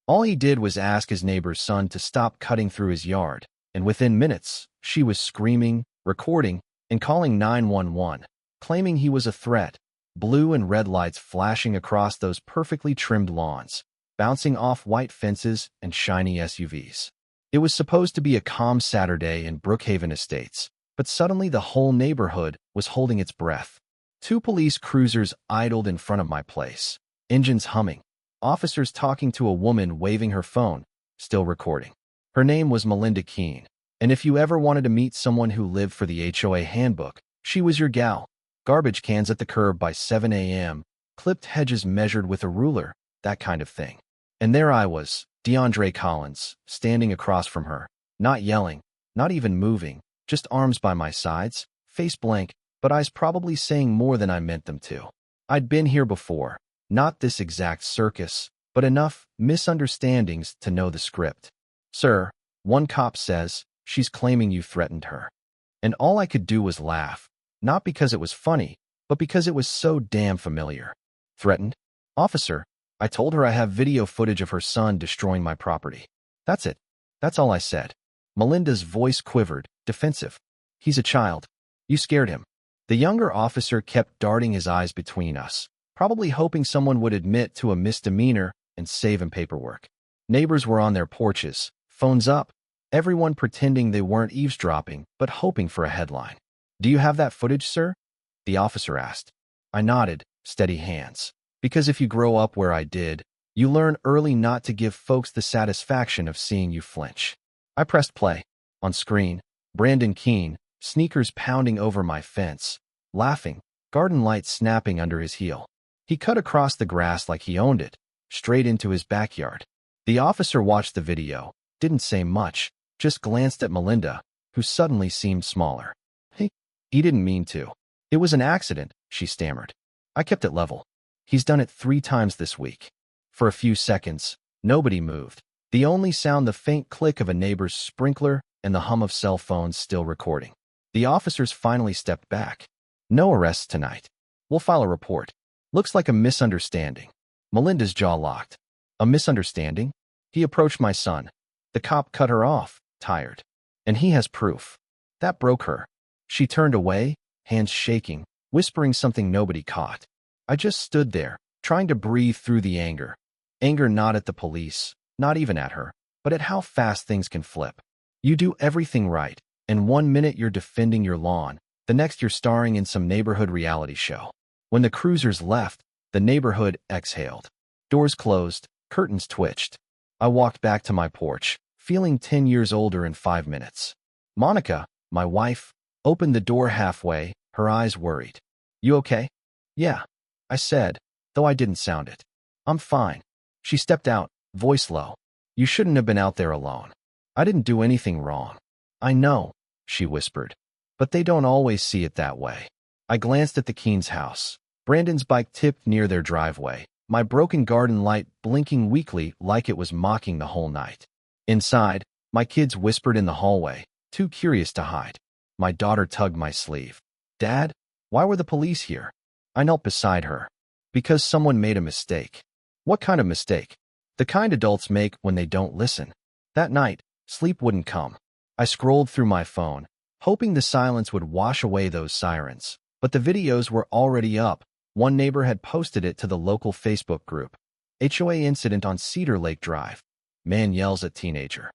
All he did was ask his neighbor's son to stop cutting through his yard, and within minutes, she was screaming, recording, and calling 911, claiming he was a threat. Blue and red lights flashing across those perfectly trimmed lawns, bouncing off white fences and shiny SUVs. It was supposed to be a calm Saturday in Brookhaven Estates, but suddenly the whole neighborhood was holding its breath. Two police cruisers idled in front of my place, engines humming, officers talking to a woman waving her phone, still recording. Her name was Melinda Keene, and if you ever wanted to meet someone who lived for the HOA handbook, she was your gal. Garbage cans at the curb by 7 a.m., clipped hedges measured with a ruler, that kind of thing. And there I was, DeAndre Collins, standing across from her, not yelling, not even moving, just arms by my sides, face blank, but eyes probably saying more than I meant them to. I'd been here before, not this exact circus, but enough misunderstandings to know the script. Sir, one cop says, she's claiming you threatened her. And all I could do was laugh. Not because it was funny, but because it was so damn familiar. Threatened? Officer, I told her I have video footage of her son destroying my property. That's it. That's all I said. Melinda's voice quivered, defensive. He's a child. You scared him. The younger officer kept darting his eyes between us, probably hoping someone would admit to a misdemeanor and save him paperwork. Neighbors were on their porches, phones up, everyone pretending they weren't eavesdropping, but hoping for a headline. Do you have that footage, sir? The officer asked. I nodded, steady hands. Because if you grow up where I did, you learn early not to give folks the satisfaction of seeing you flinch. I pressed play. On screen, Brandon Keene, sneakers pounding over my fence, laughing, garden light snapping under his heel. He cut across the grass like he owned it, straight into his backyard. The officer watched the video, didn't say much, just glanced at Melinda, who suddenly seemed smaller. He didn't mean to. It was an accident, she stammered. I kept it level. He's done it 3 times this week. For a few seconds, nobody moved. The only sound the faint click of a neighbor's sprinkler and the hum of cell phones still recording. The officers finally stepped back. No arrests tonight. We'll file a report. Looks like a misunderstanding. Melinda's jaw locked. A misunderstanding? He approached my son. The cop cut her off, tired. And he has proof. That broke her. She turned away, hands shaking, whispering something nobody caught. I just stood there, trying to breathe through the anger. Anger not at the police, not even at her, but at how fast things can flip. You do everything right, and 1 minute you're defending your lawn, the next you're starring in some neighborhood reality show. When the cruisers left, the neighborhood exhaled. Doors closed, curtains twitched. I walked back to my porch, feeling 10 years older in 5 minutes. Monica, my wife, opened the door halfway, her eyes worried. You okay? Yeah, I said, though I didn't sound it. I'm fine. She stepped out, voice low. You shouldn't have been out there alone. I didn't do anything wrong. I know, she whispered. But they don't always see it that way. I glanced at the Keene's house. Brandon's bike tipped near their driveway, my broken garden light blinking weakly like it was mocking the whole night. Inside, my kids whispered in the hallway, too curious to hide. My daughter tugged my sleeve. Dad, why were the police here? I knelt beside her. Because someone made a mistake. What kind of mistake? The kind adults make when they don't listen. That night, sleep wouldn't come. I scrolled through my phone, hoping the silence would wash away those sirens. But the videos were already up. One neighbor had posted it to the local Facebook group. HOA incident on Cedar Lake Drive. Man yells at teenager.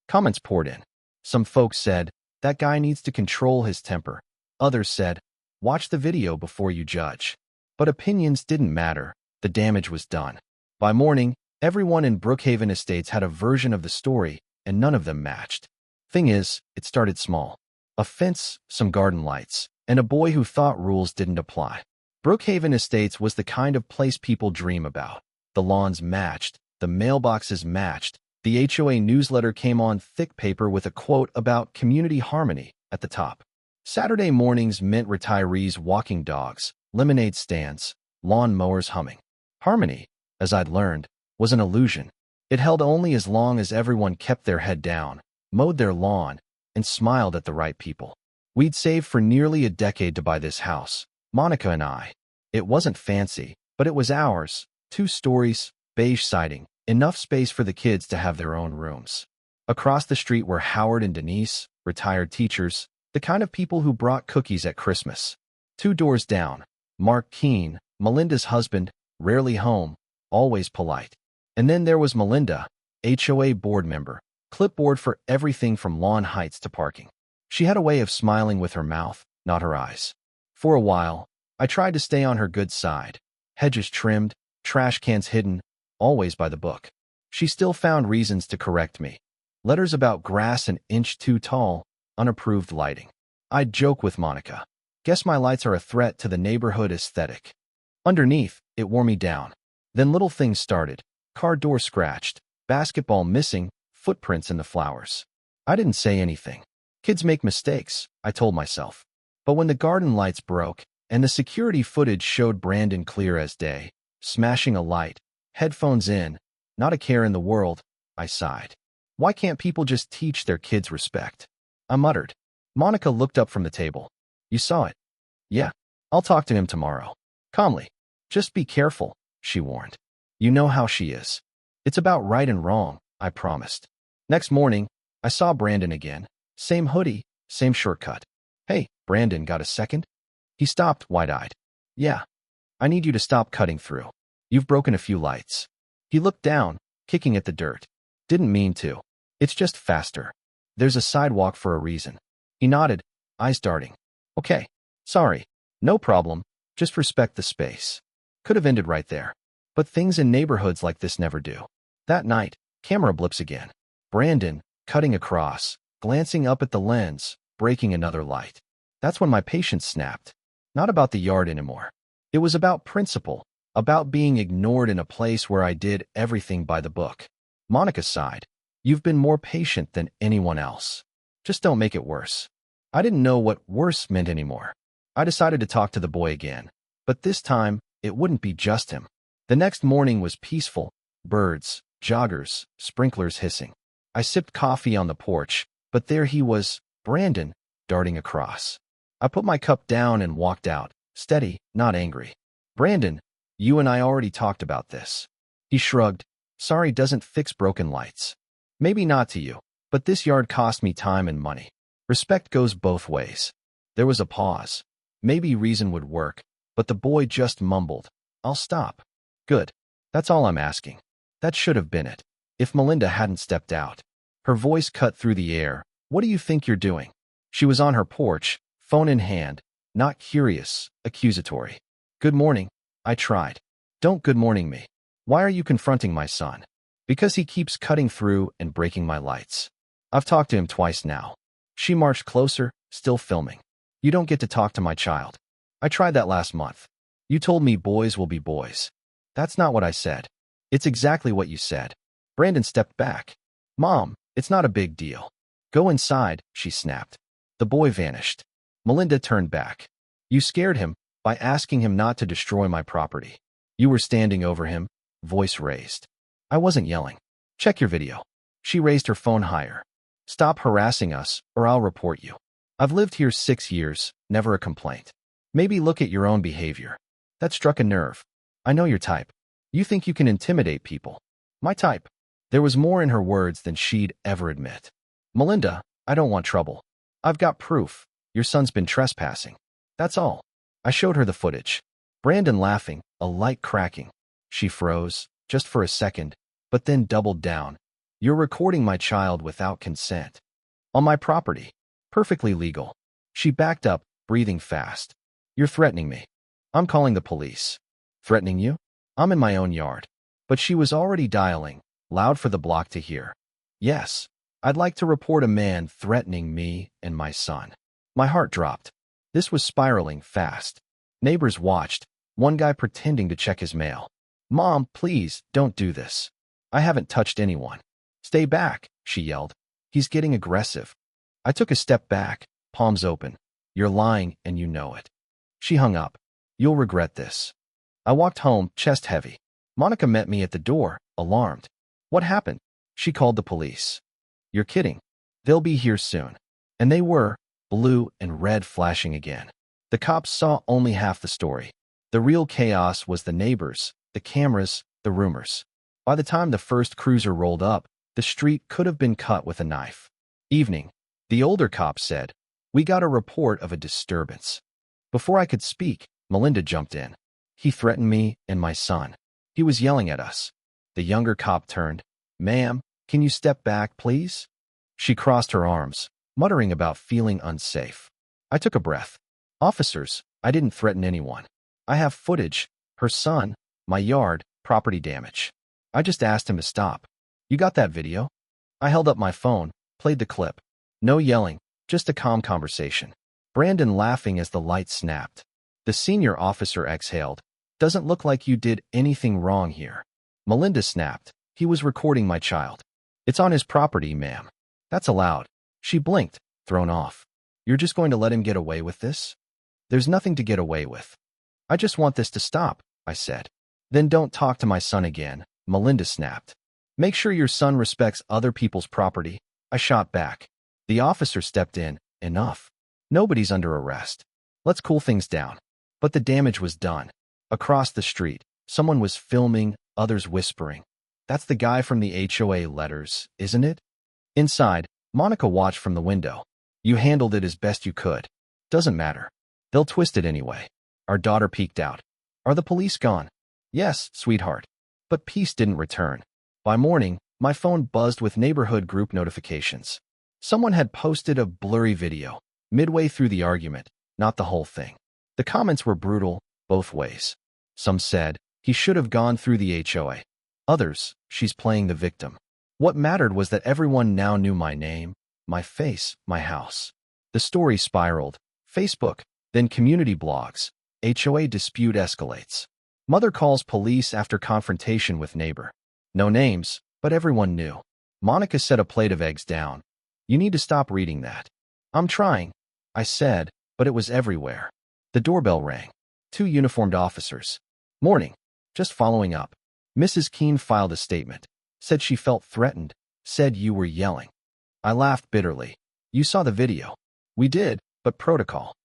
Comments poured in. Some folks said, that guy needs to control his temper. Others said, watch the video before you judge. But opinions didn't matter. The damage was done. By morning, everyone in Brookhaven Estates had a version of the story, and none of them matched. Thing is, it started small. A fence, some garden lights, and a boy who thought rules didn't apply. Brookhaven Estates was the kind of place people dream about. The lawns matched, the mailboxes matched, the HOA newsletter came on thick paper with a quote about community harmony at the top. Saturday mornings meant retirees walking dogs, lemonade stands, lawn mowers humming. Harmony, as I'd learned, was an illusion. It held only as long as everyone kept their head down, mowed their lawn, and smiled at the right people. We'd saved for nearly a decade to buy this house, Monica and I. It wasn't fancy, but it was ours. 2 stories, beige siding, enough space for the kids to have their own rooms. Across the street were Howard and Denise, retired teachers, the kind of people who brought cookies at Christmas. 2 doors down, Mark Keene, Melinda's husband, rarely home, always polite. And then there was Melinda, HOA board member, clipboard for everything from lawn heights to parking. She had a way of smiling with her mouth, not her eyes. For a while, I tried to stay on her good side. Hedges trimmed, trash cans hidden, always by the book. She still found reasons to correct me. Letters about grass an inch too tall, unapproved lighting. I'd joke with Monica. Guess my lights are a threat to the neighborhood aesthetic. Underneath, it wore me down. Then little things started. Car door scratched, basketball missing, footprints in the flowers. I didn't say anything. Kids make mistakes, I told myself. But when the garden lights broke, and the security footage showed Brandon clear as day, smashing a light, headphones in, not a care in the world, I sighed. Why can't people just teach their kids respect? I muttered. Monica looked up from the table. You saw it? Yeah. I'll talk to him tomorrow. Calmly. Just be careful, she warned. You know how she is. It's about right and wrong, I promised. Next morning, I saw Brandon again. Same hoodie, same shortcut. Hey, Brandon, got a second? He stopped, wide-eyed. Yeah. I need you to stop cutting through. You've broken a few lights. He looked down, kicking at the dirt. Didn't mean to. It's just faster. There's a sidewalk for a reason. He nodded, eyes darting. Okay. Sorry. No problem. Just respect the space. Could have ended right there. But things in neighborhoods like this never do. That night, camera blips again. Brandon, cutting across, glancing up at the lens, breaking another light. That's when my patience snapped. Not about the yard anymore. It was about principle, about being ignored in a place where I did everything by the book. Monica sighed. You've been more patient than anyone else. Just don't make it worse. I didn't know what worse meant anymore. I decided to talk to the boy again, but this time, it wouldn't be just him. The next morning was peaceful. Birds, joggers, sprinklers hissing. I sipped coffee on the porch, but there he was, Brandon, darting across. I put my cup down and walked out, steady, not angry. Brandon, you and I already talked about this. He shrugged. Sorry doesn't fix broken lights. Maybe not to you, but this yard cost me time and money. Respect goes both ways. There was a pause. Maybe reason would work, but the boy just mumbled, I'll stop. Good. That's all I'm asking. That should have been it. If Melinda hadn't stepped out. Her voice cut through the air. What do you think you're doing? She was on her porch, phone in hand, not curious, accusatory. Good morning. I tried. Don't good morning me. Why are you confronting my son? Because he keeps cutting through and breaking my lights. I've talked to him twice now. She marched closer, still filming. You don't get to talk to my child. I tried that last month. You told me boys will be boys. That's not what I said. It's exactly what you said. Brandon stepped back. Mom, it's not a big deal. Go inside, she snapped. The boy vanished. Melinda turned back. You scared him by asking him not to destroy my property. You were standing over him, voice raised. I wasn't yelling. Check your video. She raised her phone higher. Stop harassing us, or I'll report you. I've lived here 6 years, never a complaint. Maybe look at your own behavior. That struck a nerve. I know your type. You think you can intimidate people. My type. There was more in her words than she'd ever admit. Melinda, I don't want trouble. I've got proof. Your son's been trespassing. That's all. I showed her the footage. Brandon laughing, a light cracking. She froze, just for a second, but then doubled down. You're recording my child without consent. On my property. Perfectly legal. She backed up, breathing fast. You're threatening me. I'm calling the police. Threatening you? I'm in my own yard. But she was already dialing, loud for the block to hear. Yes, I'd like to report a man threatening me and my son. My heart dropped. This was spiraling fast. Neighbors watched, one guy pretending to check his mail. Mom, please, don't do this. I haven't touched anyone. Stay back, she yelled. He's getting aggressive. I took a step back, palms open. You're lying and you know it. She hung up. You'll regret this. I walked home, chest heavy. Monica met me at the door, alarmed. What happened? She called the police. You're kidding. They'll be here soon. And they were, blue and red flashing again. The cops saw only half the story. The real chaos was the neighbors, the cameras, the rumors. By the time the first cruiser rolled up, the street could have been cut with a knife. Evening. The older cop said, "We got a report of a disturbance." Before I could speak, Melinda jumped in. "He threatened me and my son. He was yelling at us." The younger cop turned. "Ma'am, can you step back, please?" She crossed her arms, muttering about feeling unsafe. I took a breath. "Officers, I didn't threaten anyone. I have footage, her son, my yard, property damage. I just asked him to stop. You got that video?" I held up my phone, played the clip. No yelling, just a calm conversation. Brandon laughing as the light snapped. The senior officer exhaled. "Doesn't look like you did anything wrong here." Melinda snapped. "He was recording my child. It's on his property, ma'am." "That's allowed." She blinked, thrown off. "You're just going to let him get away with this?" "There's nothing to get away with. I just want this to stop," I said. "Then don't talk to my son again," Melinda snapped. "Make sure your son respects other people's property," I shot back. The officer stepped in. "Enough. Nobody's under arrest. Let's cool things down." But the damage was done. Across the street, someone was filming, others whispering. "That's the guy from the HOA letters, isn't it?" Inside, Monica watched from the window. "You handled it as best you could. Doesn't matter. They'll twist it anyway." Our daughter peeked out. "Are the police gone?" "Yes, sweetheart." But peace didn't return. By morning, my phone buzzed with neighborhood group notifications. Someone had posted a blurry video, midway through the argument, not the whole thing. The comments were brutal, both ways. Some said, "He should have gone through the HOA." Others, "She's playing the victim." What mattered was that everyone now knew my name, my face, my house. The story spiraled. Facebook, then community blogs. HOA dispute escalates. Mother calls police after confrontation with neighbor. No names, but everyone knew. Monica set a plate of eggs down. "You need to stop reading that." "I'm trying," I said, but it was everywhere. The doorbell rang. 2 uniformed officers. "Morning. Just following up." Mrs. Keene filed a statement. Said she felt threatened. Said you were yelling. I laughed bitterly. "You saw the video." "We did, but protocol.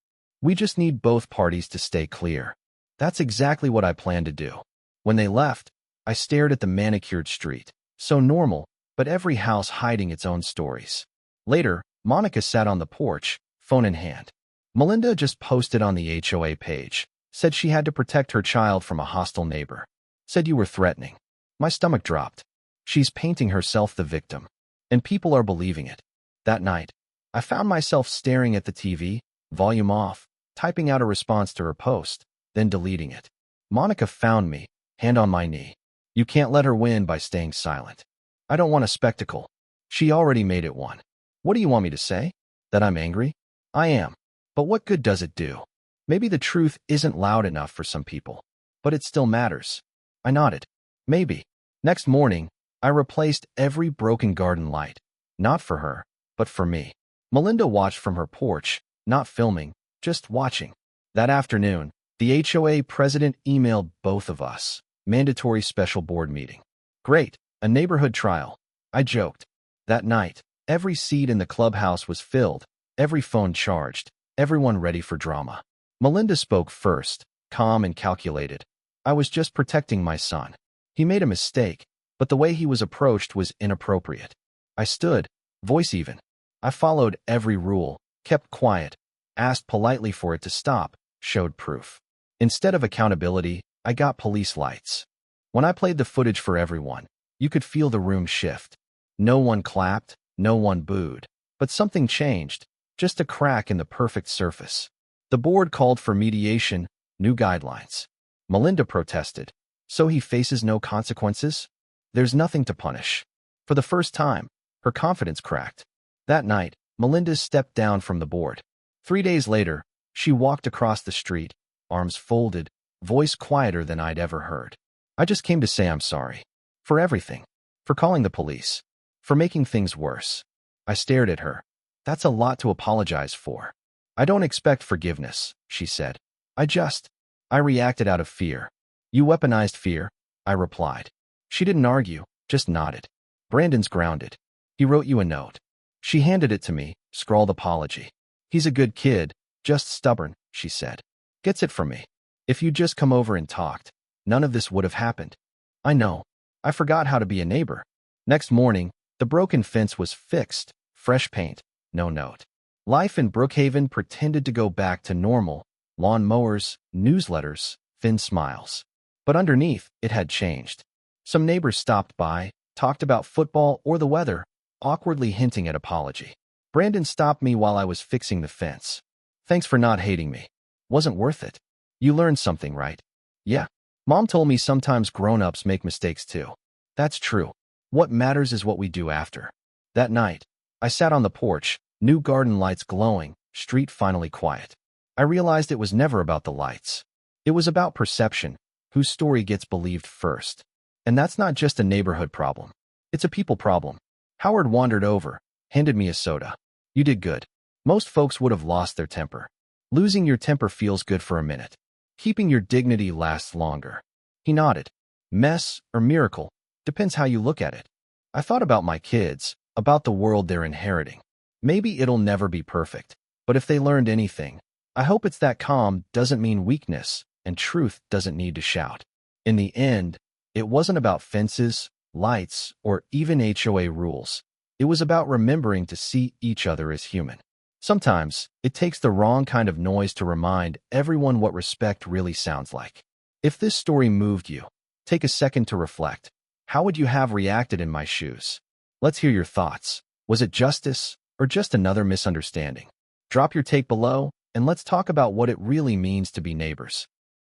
We just need both parties to stay clear." That's exactly what I planned to do. When they left, I stared at the manicured street. So normal, but every house hiding its own stories. Later, Monica sat on the porch, phone in hand. Melinda just posted on the HOA page. Said she had to protect her child from a hostile neighbor. Said you were threatening. My stomach dropped. She's painting herself the victim. And people are believing it. That night, I found myself staring at the TV, volume off, typing out a response to her post, then deleting it. Monica found me, hand on my knee. You can't let her win by staying silent. I don't want a spectacle. She already made it one. What do you want me to say? That I'm angry? I am. But what good does it do? Maybe the truth isn't loud enough for some people. But it still matters. I nodded. Maybe. Next morning, I replaced every broken garden light. Not for her, but for me. Melinda watched from her porch, not filming, just watching. That afternoon, the HOA president emailed both of us. Mandatory special board meeting. Great, a neighborhood trial. I joked. That night, every seat in the clubhouse was filled, every phone charged, everyone ready for drama. Melinda spoke first, calm and calculated. "I was just protecting my son. He made a mistake, but the way he was approached was inappropriate." I stood, voice even. I followed every rule, kept quiet, asked politely for it to stop, showed proof. Instead of accountability, I got police lights. When I played the footage for everyone, you could feel the room shift. No one clapped, no one booed. But something changed, just a crack in the perfect surface. The board called for mediation, new guidelines. Melinda protested. "So he faces no consequences? There's nothing to punish." For the first time, her confidence cracked. That night, Melinda stepped down from the board. 3 days later, she walked across the street, arms folded, voice quieter than I'd ever heard. "I just came to say I'm sorry. For everything. For calling the police. For making things worse." I stared at her. "That's a lot to apologize for." "I don't expect forgiveness," she said. I reacted out of fear." "You weaponized fear," I replied. She didn't argue, just nodded. "Brandon's grounded. He wrote you a note." She handed it to me, scrawled apology. "He's a good kid, just stubborn," she said. "Gets it from me. If you'd just come over and talked, none of this would have happened." "I know." I forgot how to be a neighbor. Next morning, the broken fence was fixed, fresh paint, no note. Life in Brookhaven pretended to go back to normal, lawn mowers, newsletters, thin smiles. But underneath, it had changed. Some neighbors stopped by, talked about football or the weather, awkwardly hinting at apology. Brandon stopped me while I was fixing the fence. Thanks for not hating me. Wasn't worth it. You learned something, right? Yeah. Mom told me sometimes grown-ups make mistakes too. That's true. What matters is what we do after. That night, I sat on the porch, new garden lights glowing, street finally quiet. I realized it was never about the lights. It was about perception, whose story gets believed first. And that's not just a neighborhood problem. It's a people problem. Howard wandered over, handed me a soda. You did good. Most folks would have lost their temper. Losing your temper feels good for a minute. Keeping your dignity lasts longer. He nodded. Mess or miracle, depends how you look at it. I thought about my kids, about the world they're inheriting. Maybe it'll never be perfect, but if they learned anything, I hope it's that calm doesn't mean weakness, and truth doesn't need to shout. In the end, it wasn't about fences, lights, or even HOA rules. It was about remembering to see each other as human. Sometimes, it takes the wrong kind of noise to remind everyone what respect really sounds like. If this story moved you, take a second to reflect. How would you have reacted in my shoes? Let's hear your thoughts. Was it justice, or just another misunderstanding? Drop your take below, and let's talk about what it really means to be neighbors.